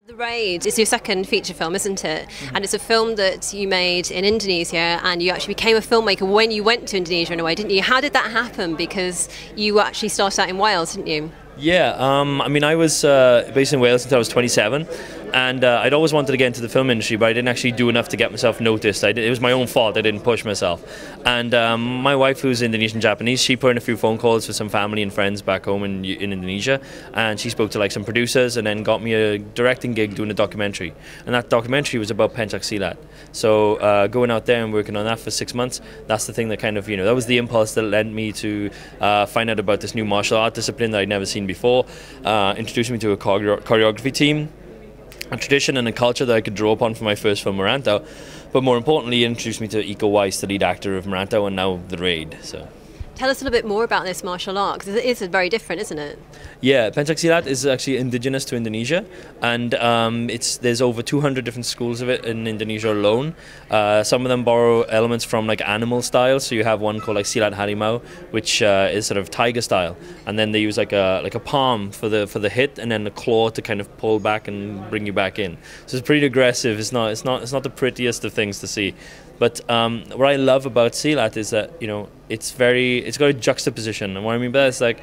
The Raid is your second feature film, isn't it? And it's a film that you made in Indonesia, and you actually became a filmmaker when you went to Indonesia in a way, didn't you? How did that happen? Because you actually started out in Wales, didn't you? Yeah, I mean, I was based in Wales until I was 27, and I'd always wanted to get into the film industry, but I didn't actually do enough to get myself noticed. It was my own fault, I didn't push myself. And my wife, who's Indonesian Japanese, she put in a few phone calls with some family and friends back home in Indonesia, and she spoke to like some producers and then got me a directing gig doing a documentary. And that documentary was about Pencak Silat. So going out there and working on that for 6 months, that's the thing that kind of, that was the impulse that led me to find out about this new martial art discipline that I'd never seen before, introduced me to a choreography team, a tradition and a culture that I could draw upon for my first film, Merantau, but more importantly, introduced me to Iko Uwais, the lead actor of Merantau, and now The Raid. So. Tell us a little bit more about this martial art, because it is very different, isn't it? Yeah, Pencak Silat is actually indigenous to Indonesia, and there's over 200 different schools of it in Indonesia alone. Some of them borrow elements from like animal styles, so you have one called like Silat Harimau, which is sort of tiger style, and then they use like a palm for the hit, and then a claw to kind of pull back and bring you back in. So it's pretty aggressive. It's not the prettiest of things to see. But what I love about Silat is that it's got a juxtaposition, and what I mean by that is like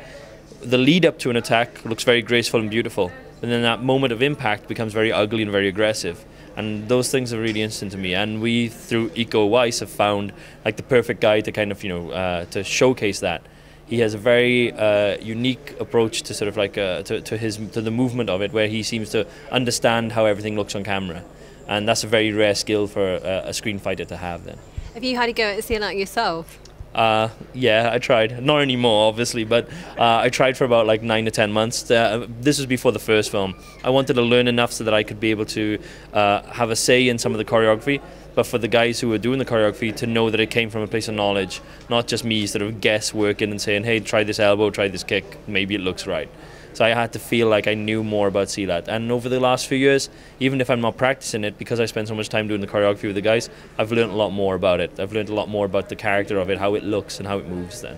the lead up to an attack looks very graceful and beautiful, and then that moment of impact becomes very ugly and very aggressive, and those things are really interesting to me. And we, through Iko Uwais, have found like the perfect guy to kind of to showcase that. He has a very unique approach to sort of like to the movement of it, where he seems to understand how everything looks on camera. And that's a very rare skill for a screen fighter to have then. Have you had to go at Silat yourself? Yeah, I tried. Not anymore, obviously, but I tried for about like 9 to 10 months. This was before the first film. I wanted to learn enough so that I could be able to have a say in some of the choreography, but for the guys who were doing the choreography to know that it came from a place of knowledge, not just me sort of guess working and saying, hey, try this elbow, try this kick, maybe it looks right. So I had to feel like I knew more about Silat. And over the last few years, even if I'm not practicing it, because I spend so much time doing the choreography with the guys, I've learned a lot more about it. I've learned a lot more about the character of it, how it looks and how it moves then.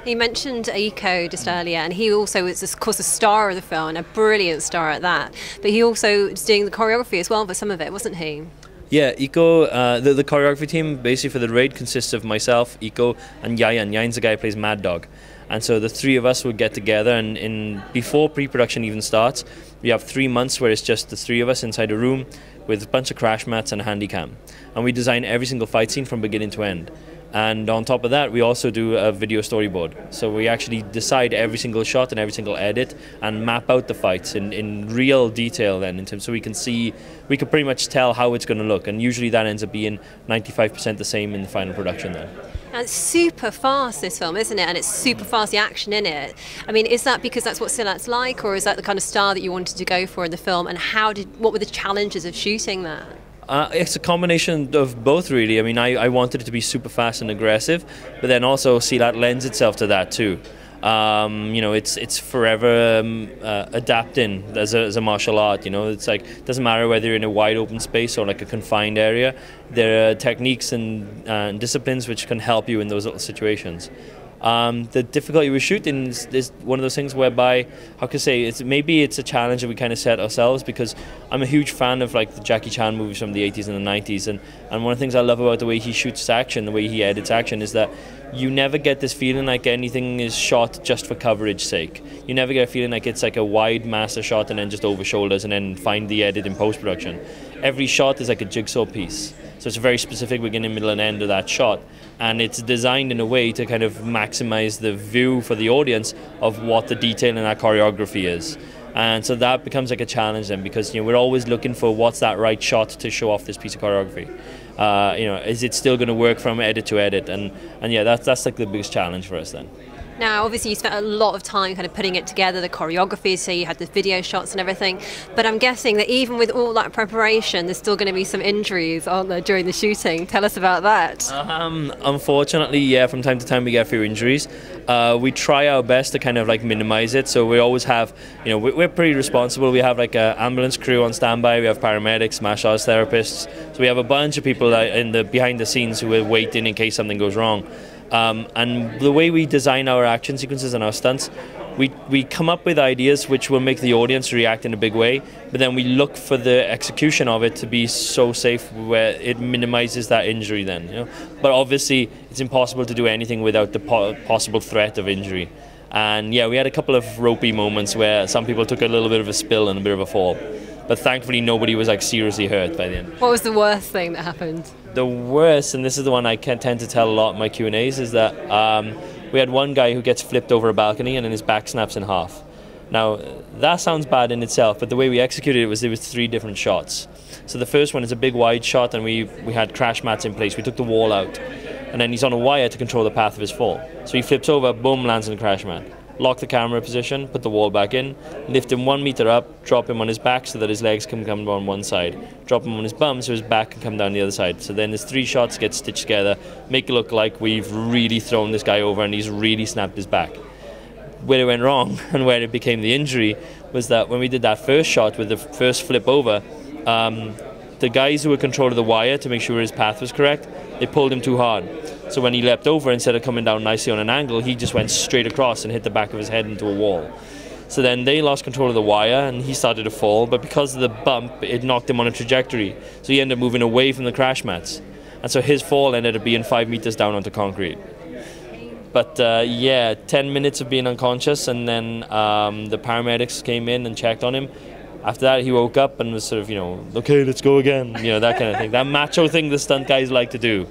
You mentioned Iko just earlier, and he also is, of course, a star of the film, and a brilliant star at that. But he also was doing the choreography as well for some of it, wasn't he? Yeah, Iko, the choreography team basically for The Raid consists of myself, Iko, and Yayan. Yayan's the guy who plays Mad Dog. And so the three of us would get together, and before pre-production even starts, we have 3 months where it's just the three of us inside a room with a bunch of crash mats and a handy cam. And we design every single fight scene from beginning to end. And on top of that, we also do a video storyboard. So we actually decide every single shot and every single edit and map out the fights in real detail then, so we can pretty much tell how it's going to look. And usually that ends up being 95% the same in the final production then. And it's super fast, this film, isn't it? And it's super fast, the action in it. I mean, is that because that's what Silat's like, or is that the kind of style that you wanted to go for in the film? And what were the challenges of shooting that? It's a combination of both, really. I mean, I wanted it to be super fast and aggressive, but then also Silat lends itself to that too. It's forever adapting as a martial art. It's like, it doesn't matter whether you're in a wide open space or like a confined area. There are techniques and disciplines which can help you in those little situations. The difficulty with shooting is one of those things whereby, how can I say, maybe it's a challenge that we kind of set ourselves, because I'm a huge fan of like the Jackie Chan movies from the 80s and the 90s, and one of the things I love about the way he shoots action, the way he edits action, is that you never get this feeling like anything is shot just for coverage sake. You never get a feeling like it's like a wide master shot and then just over shoulders and then find the edit in post-production. Every shot is like a jigsaw piece. So it's a very specific beginning, middle and end of that shot. And it's designed in a way to kind of maximize the view for the audience of what the detail in that choreography is. And so that becomes like a challenge then, because we're always looking for what's that right shot to show off this piece of choreography. Is it still going to work from edit to edit? And yeah, that's like the biggest challenge for us then. Now, obviously, you spent a lot of time kind of putting it together, the choreography, so you had the video shots and everything. But I'm guessing that even with all that preparation, there's still going to be some injuries, aren't there, during the shooting? Tell us about that. Unfortunately, yeah, from time to time we get a few injuries. We try our best to kind of like minimize it. So we always have, we're pretty responsible. We have like an ambulance crew on standby. We have paramedics, martial arts therapists. So we have a bunch of people behind the scenes who are waiting in case something goes wrong. And the way we design our action sequences and our stunts, we come up with ideas which will make the audience react in a big way, but then we look for the execution of it to be so safe where it minimizes that injury then, you know. But obviously it's impossible to do anything without the possible threat of injury. And yeah, we had a couple of ropey moments where some people took a little bit of a spill and a bit of a fall, but thankfully nobody was like seriously hurt by the end. What was the worst thing that happened? The worst, and this is the one I can tend to tell a lot in my Q&As, is that we had one guy who gets flipped over a balcony and then his back snaps in half. Now, that sounds bad in itself, but the way we executed it was there was 3 different shots. So the first one is a big wide shot, and we had crash mats in place. We took the wall out, and then he's on a wire to control the path of his fall. So he flips over, boom, lands in the crash mat. Lock the camera position, put the wall back in, lift him 1 meter up, drop him on his back so that his legs can come on one side, drop him on his bum so his back can come down the other side. So then there's 3 shots get stitched together, make it look like we've really thrown this guy over and he's really snapped his back. Where it went wrong and where it became the injury was that when we did that first shot with the first flip over, the guys who were controlling the wire to make sure his path was correct, they pulled him too hard. So when he leapt over, instead of coming down nicely on an angle, he just went straight across and hit the back of his head into a wall. So then they lost control of the wire and he started to fall, but because of the bump, it knocked him on a trajectory. So he ended up moving away from the crash mats. And so his fall ended up being 5 meters down onto concrete. But yeah, 10 minutes of being unconscious, and then the paramedics came in and checked on him. After that, he woke up and was sort of, you know, okay, let's go again, you know, that kind of thing. That macho thing the stunt guys like to do.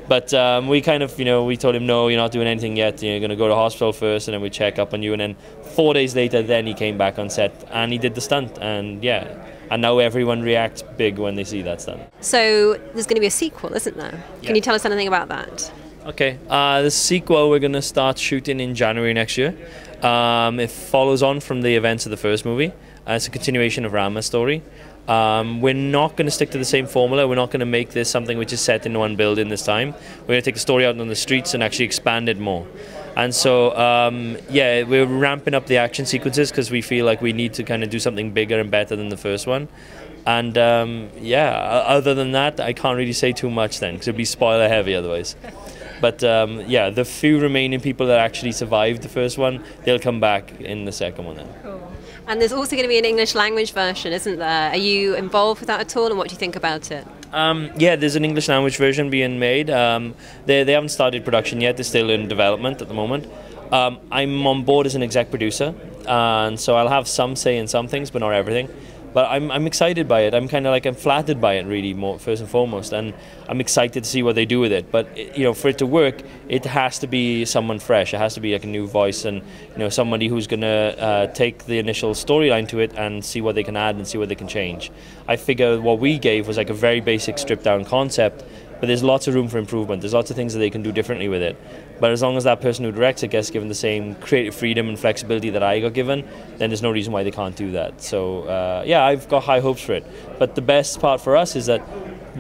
But we kind of, you know, we told him, no, you're not doing anything yet. You're going to go to hospital first, and then we check up on you. And then 4 days later, then he came back on set, and he did the stunt. And yeah, and now everyone reacts big when they see that stunt. So there's going to be a sequel, isn't there? Yeah. Can you tell us anything about that? Okay, the sequel we're going to start shooting in January next year. It follows on from the events of the first movie. It's a continuation of Rama's story. We're not going to stick to the same formula. We're not going to make this something which is set in one building this time. We're going to take the story out on the streets and actually expand it more. And so, yeah, we're ramping up the action sequences because we feel like we need to kind of do something bigger and better than the first one. And yeah, other than that, I can't really say too much then because it'd be spoiler heavy otherwise. But yeah, the few remaining people that actually survived the first one, they'll come back in the second one then. Cool. And there's also going to be an English language version, isn't there? Are you involved with that at all, and what do you think about it? Yeah, there's an English language version being made. They haven't started production yet. They're still in development at the moment. I'm on board as an exec producer, and so I'll have some say in some things, but not everything. But I'm excited by it. I'm flattered by it, really, more first and foremost, and I'm excited to see what they do with it. But you know, for it to work, it has to be someone fresh. It has to be like a new voice, and you know, somebody who's gonna take the initial storyline to it and see what they can add and see what they can change. I figure what we gave was like a very basic, stripped down concept, but there's lots of room for improvement. There's lots of things that they can do differently with it. But as long as that person who directs it gets given the same creative freedom and flexibility that I got given, then there's no reason why they can't do that. So yeah, I've got high hopes for it. But the best part for us is that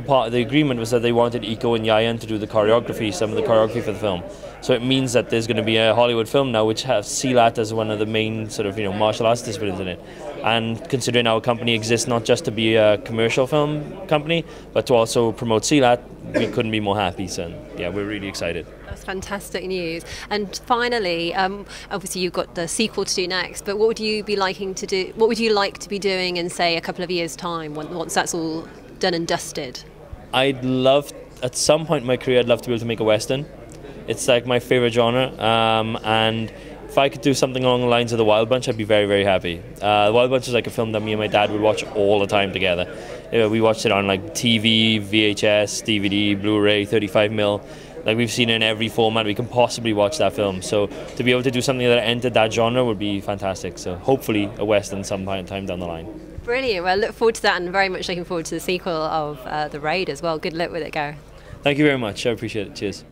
part of the agreement was that they wanted Iko and Yayan to do the choreography, some of the choreography for the film. So it means that there's going to be a Hollywood film now which has Silat as one of the main sort of, you know, martial arts disciplines in it. And considering our company exists not just to be a commercial film company, but to also promote Silat, we couldn't be more happy. So yeah, we're really excited. That's fantastic news. And finally, obviously you've got the sequel to do next, but what would you be liking to do? What would you like to be doing in, say, a couple of years' time once that's all done and dusted? I'd love, at some point in my career, I'd love to be able to make a Western. It's like my favorite genre, and if I could do something along the lines of The Wild Bunch, I'd be very, very happy. The Wild Bunch is like a film that me and my dad would watch all the time together. You know, we watched it on like TV, VHS, DVD, Blu-ray, 35mm. Like we've seen it in every format we can possibly watch that film. So to be able to do something that entered that genre would be fantastic. So hopefully a Western sometime down the line. Brilliant. Well, I look forward to that, and very much looking forward to the sequel of The Raid as well. Good luck with it, Gareth. Thank you very much. I appreciate it. Cheers.